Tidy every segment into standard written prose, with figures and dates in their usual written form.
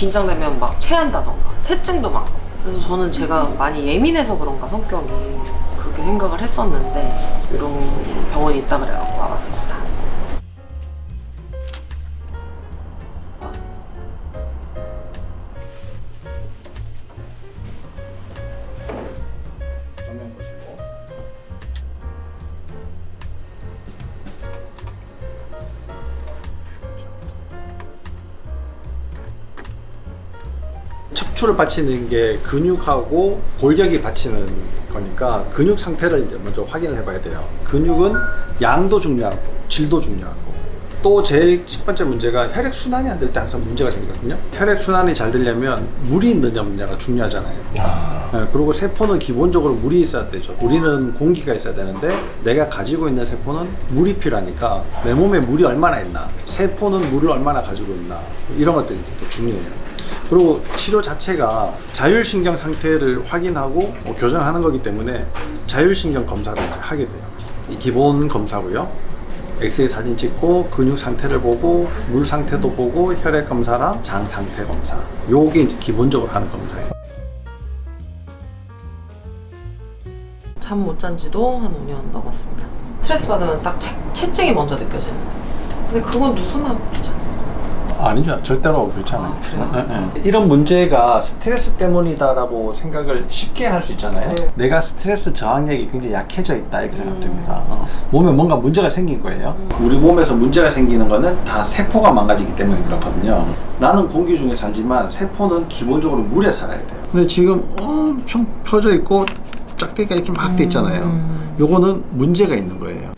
긴장되면 막 체한다던가 체증도 많고, 그래서 저는 제가 많이 예민해서 그런가 성격이 그렇게 생각을 했었는데 이런 병원이 있다 그래갖고 와봤습니다. 척추를 받치는 게 근육하고 골격이 받치는 거니까 근육 상태를 이제 먼저 확인을 해봐야 돼요. 근육은 양도 중요하고 질도 중요하고, 또 제일 첫 번째 문제가 혈액 순환이 안 될 때 항상 문제가 생기거든요. 혈액 순환이 잘 되려면 물이 있느냐 없느냐가 중요하잖아요. 네, 그리고 세포는 기본적으로 물이 있어야 되죠. 우리는 공기가 있어야 되는데 내가 가지고 있는 세포는 물이 필요하니까 내 몸에 물이 얼마나 있나, 세포는 물을 얼마나 가지고 있나, 이런 것들이 되게 중요해요. 그리고 치료 자체가 자율신경 상태를 확인하고 교정하는 거기 때문에 자율신경 검사를 이제 하게 돼요. 이 기본 검사고요. 엑스레이 사진 찍고 근육 상태를 보고 물 상태도 보고 혈액 검사랑 장 상태 검사, 요게 이제 기본적으로 하는 검사예요. 잠 못 잔 지도 한 5년 넘었습니다. 스트레스 받으면 딱 체증이 먼저 느껴지는데, 근데 그건 누구나 그렇잖아요. 아니죠. 절대로 그렇지 않아요. 그래요? 이런 문제가 스트레스 때문이다라고 생각을 쉽게 할 수 있잖아요. 네. 내가 스트레스 저항력이 굉장히 약해져 있다 이렇게 생각됩니다. 몸에 뭔가 문제가 생긴 거예요. 우리 몸에서 문제가 생기는 거는 다 세포가 망가지기 때문에 그렇거든요. 나는 공기 중에 살지만 세포는 기본적으로 물에 살아야 돼요. 근데 지금 엄청 펴져 있고 짝대기가 이렇게 막 돼 있잖아요. 요거는 문제가 있는 거예요.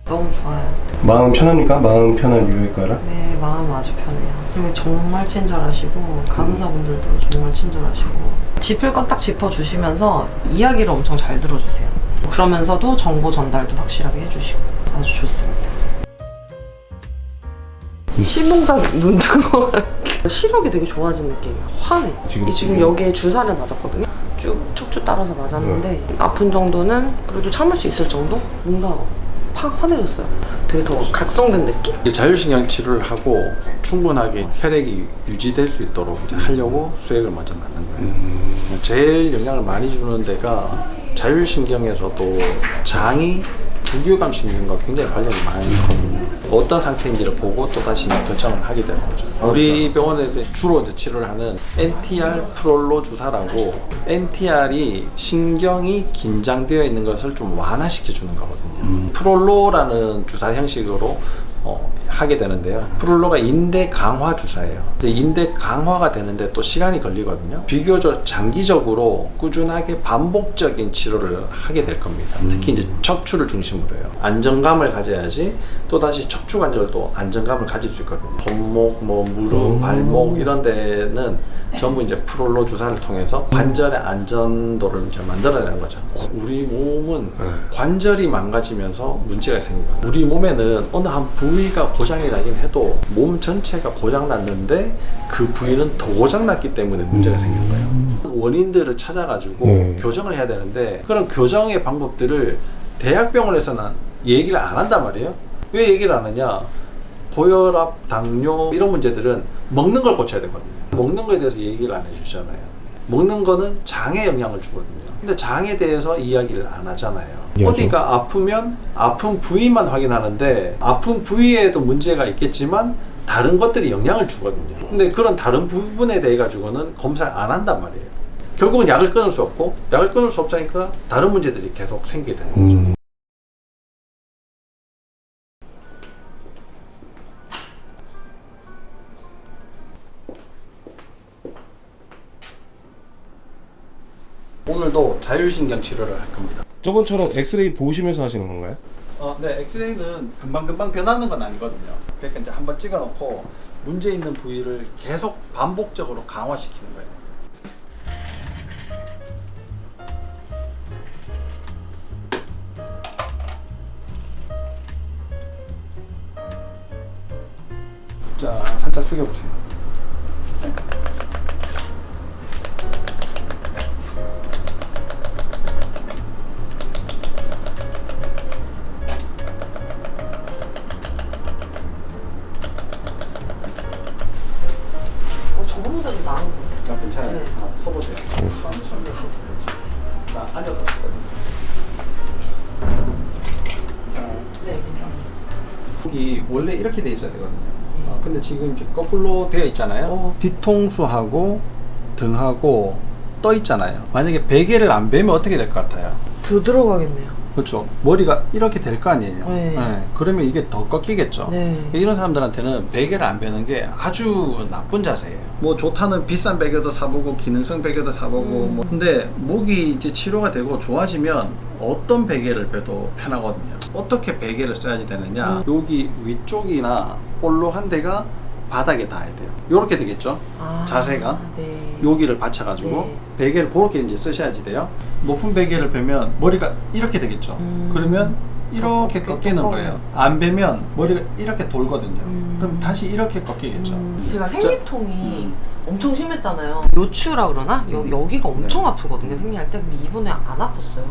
너무 좋아요. 마음 편합니까? 마음 편한 유효과라? 네, 마음 아주 편해요. 그리고 정말 친절하시고 간호사분들도 정말 친절하시고 짚을 건 딱 짚어주시면서 이야기를 엄청 잘 들어주세요. 그러면서도 정보 전달도 확실하게 해주시고 아주 좋습니다. 신봉사 눈 뜨고 시력이 되게 좋아진 느낌이에요. 환해. 지금 여기에 주사를 맞았거든요. 쭉 척추 따라서 맞았는데 아픈 정도는 그래도 참을 수 있을 정도? 뭔가 팍 환해졌어요. 되게 더 각성된 느낌? 이제 자율신경 치료를 하고 충분하게 혈액이 유지될 수 있도록 이제 하려고 수액을 먼저 맞는 거예요. 제일 영향을 많이 주는 데가 자율신경에서도 장이 부교감 신경과 굉장히 관련이 많이 있거든요. 어떤 상태인지를 보고 또 다시 결정을 하게 되는 거죠. 우리 병원에서 주로 이제 치료를 하는 NTR 프롤로 주사라고, NTR이 신경이 긴장되어 있는 것을 좀 완화시켜 주는 거거든요. 프롤로라는 주사 형식으로 하게 되는데요. 프롤로가 인대 강화 주사예요. 이제 인대 강화가 되는데 또 시간이 걸리거든요. 비교적 장기적으로 꾸준하게 반복적인 치료를 하게 될 겁니다. 특히 이제 척추를 중심으로 해요. 안정감을 가져야지 또 다시 척추 관절도 안정감을 가질 수 있거든요. 손목, 뭐 무릎, 발목 이런 데는 전부 이제 프롤로 주사를 통해서 관절의 안전도를 이제 만들어내는 거죠. 우리 몸은 관절이 망가지면서 문제가 생겨요. 우리 몸에는 어느 한 부위가 고장이 나긴 해도 몸 전체가 고장 났는데 그 부위는 더 고장 났기 때문에 문제가 생긴 거예요. 원인들을 찾아가지고 교정을 해야 되는데 그런 교정의 방법들을 대학병원에서는 얘기를 안 한단 말이에요. 왜 얘기를 안 하냐? 고혈압, 당뇨 이런 문제들은 먹는 걸 고쳐야 되거든요. 먹는 거에 대해서 얘기를 안 해주잖아요. 먹는 거는 장에 영향을 주거든요. 근데 장에 대해서 이야기를 안 하잖아요. 어디가 아프면 아픈 부위만 확인하는데 아픈 부위에도 문제가 있겠지만 다른 것들이 영향을 주거든요. 근데 그런 다른 부분에 대해 가지고는 검사를 안 한단 말이에요. 결국은 약을 끊을 수 없고, 약을 끊을 수 없으니까 다른 문제들이 계속 생기게 되는 거죠. 오늘도 자율신경 치료를 할 겁니다. 저번처럼 엑스레이 보시면서 하시는 건가요? 네, 엑스레이는 금방금방 변하는 건 아니거든요. 그러니까 이제 한번 찍어놓고 문제 있는 부위를 계속 반복적으로 강화시키는 거예요. 자, 살짝 숙여보세요. 잠깐 괜찮아요. 네. 서보세요. 자, 앉아서. 네, 괜찮아요. 여기 원래 이렇게 돼 있어야 되거든요. 근데 지금 이제 거꾸로 되어 있잖아요. 뒤통수하고 등하고 떠 있잖아요. 만약에 베개를 안 베면 어떻게 될 것 같아요? 더 들어가겠네요. 그렇죠. 머리가 이렇게 될 거 아니에요. 네. 그러면 이게 더 꺾이겠죠. 네. 이런 사람들한테는 베개를 안 베는 게 아주 나쁜 자세예요. 뭐 좋다는 비싼 베개도 사보고 기능성 베개도 사보고 뭐. 근데 목이 이제 치료가 되고 좋아지면 어떤 베개를 베도 편하거든요. 어떻게 베개를 써야지 되느냐? 여기 위쪽이나 볼록한 데가 바닥에 닿아야 돼요. 요렇게 되겠죠. 자세가 네. 여기를 받쳐가지고 네. 베개를 그렇게 이제 쓰셔야지 돼요. 높은 베개를 베면 머리가 이렇게 되겠죠. 그러면 이렇게 꺾이는 거예요. 안 베면 머리가 이렇게 돌거든요. 그럼 다시 이렇게 꺾이겠죠. 제가 생리통이 엄청 심했잖아요. 요추라 그러나? 여기가 엄청 아프거든요, 생리할 때. 근데 이번에 안 아팠어요.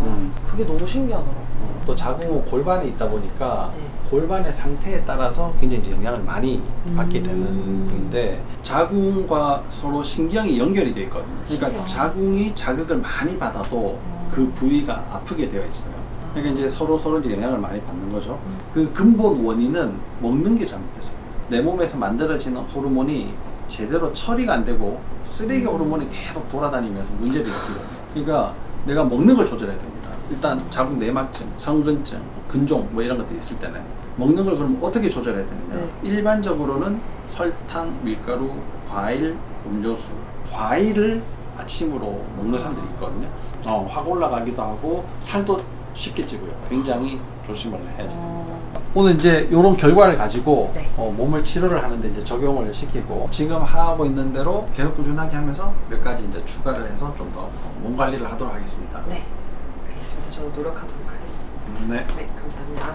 그게 너무 신기하더라고요. 또 자궁 골반에 있다 보니까 네. 골반의 상태에 따라서 굉장히 이제 영향을 많이 받게 되는 부위인데, 자궁과 서로 신경이 연결이 되어 있거든요. 그러니까 자궁이 자극을 많이 받아도 그 부위가 아프게 되어 있어요. 그러니까 이제 서로 이제 영향을 많이 받는 거죠. 그 근본 원인은 먹는 게 잘못됐어요. 내 몸에서 만들어지는 호르몬이 제대로 처리가 안 되고 쓰레기 호르몬이 계속 돌아다니면서 문제를 일으키거든요. 그러니까 내가 먹는 걸 조절해야 됩니다. 일단 자궁 내막증, 성근증, 근종 뭐 이런 것들이 있을 때는 먹는 걸 그럼 어떻게 조절해야 되느냐? 네. 일반적으로는 설탕, 밀가루, 과일, 음료수, 과일을 아침으로 먹는 사람들이 있거든요. 확 올라가기도 하고 살도 쉽게 찌고요. 굉장히 조심을 해야지 됩니다. 오늘 이제 이런 결과를 가지고 네. 몸을 치료를 하는데 이제 적용을 시키고 지금 하고 있는 대로 계속 꾸준하게 하면서 몇 가지 이제 추가를 해서 좀 더 몸 관리를 하도록 하겠습니다. 네, 알겠습니다. 저 노력하도록 하겠습니다. 네. 네, 감사합니다.